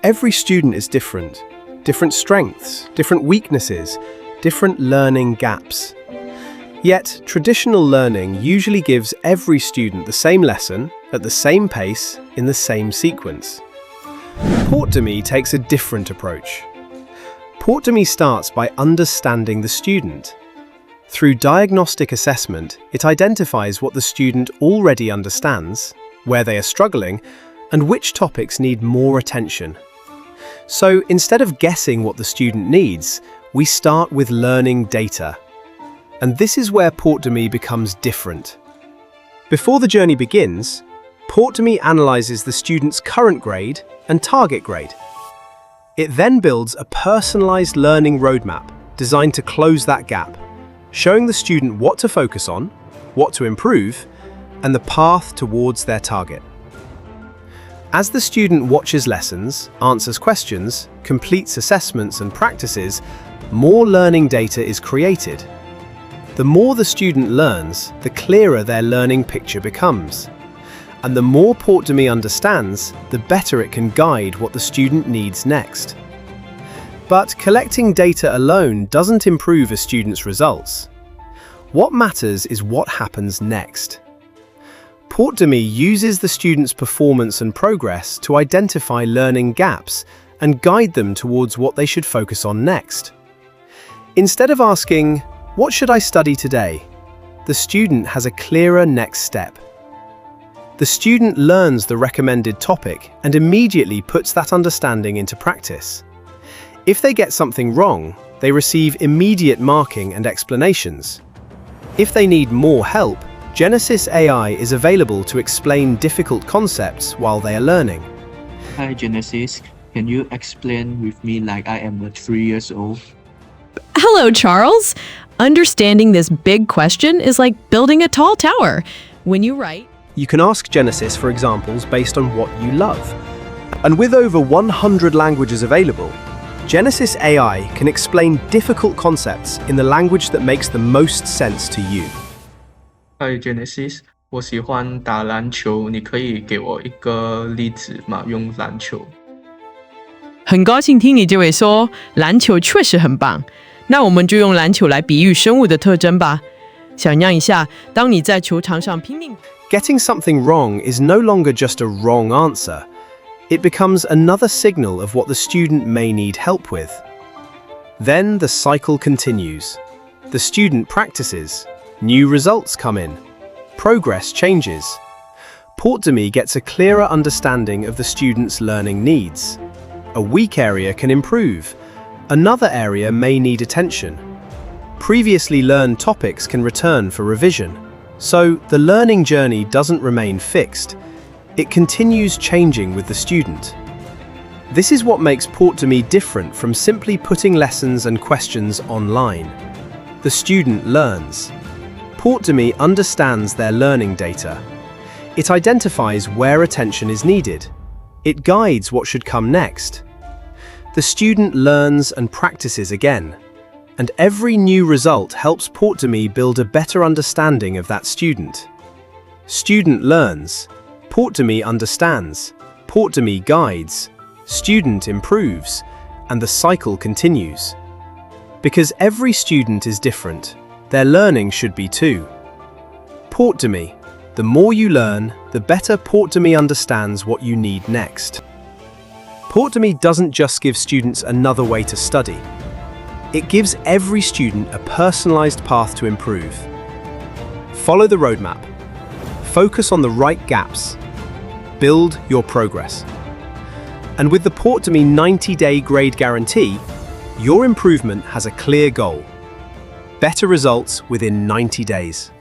Every student is different. Different strengths, different weaknesses, different learning gaps. Yet, traditional learning usually gives every student the same lesson, at the same pace, in the same sequence. Portdemy takes a different approach. Portdemy starts by understanding the student. Through diagnostic assessment, it identifies what the student already understands, where they are struggling, and which topics need more attention. So, instead of guessing what the student needs, we start with learning data. And this is where Portdemy becomes different. Before the journey begins, Portdemy analyzes the student's current grade and target grade. It then builds a personalized learning roadmap designed to close that gap, showing the student what to focus on, what to improve, and the path towards their target. As the student watches lessons, answers questions, completes assessments and practices, more learning data is created. The more the student learns, the clearer their learning picture becomes. And the more Portdemy understands, the better it can guide what the student needs next. But collecting data alone doesn't improve a student's results. What matters is what happens next. Portdemy uses the student's performance and progress to identify learning gaps and guide them towards what they should focus on next. Instead of asking, "What should I study today?" the student has a clearer next step. The student learns the recommended topic and immediately puts that understanding into practice. If they get something wrong, they receive immediate marking and explanations. If they need more help, Genesis AI is available to explain difficult concepts while they are learning. Hi Genesis, can you explain with me like I am 3 years old? Hello, Charles. Understanding this big question is like building a tall tower. When you write, You can ask Genesis for examples based on what you love. And with over 100 languages available, Genesis AI can explain difficult concepts in the language that makes the most sense to you. Hi Genesis， 我喜欢打篮球，你可以给我一个例子吗？用篮球。很高兴听你这位说，篮球确实很棒。那我们就用篮球来比喻生物的特征吧。想象一下，当你在球场上拼命 Getting something wrong is no longer just a wrong answer. It becomes another signal of what the student may need help with. Then the cycle continues. The student practices. New results come in. Progress changes. Portdemy gets a clearer understanding of the student's learning needs. A weak area can improve. Another area may need attention. Previously learned topics can return for revision. So, the learning journey doesn't remain fixed. It continues changing with the student. This is what makes Portdemy different from simply putting lessons and questions online. The student learns. Portdemy understands their learning data. It identifies where attention is needed. It guides what should come next. The student learns and practices again. And every new result helps Portdemy build a better understanding of that student. Student learns. Portdemy understands. Portdemy guides. Student improves. And the cycle continues. Because every student is different, their learning should be too. Portdemy. The more you learn, the better Portdemy understands what you need next. Portdemy doesn't just give students another way to study. It gives every student a personalized path to improve. Follow the roadmap. Focus on the right gaps. Build your progress. And with the Portdemy 90-day grade guarantee, your improvement has a clear goal. Better results within 90 days.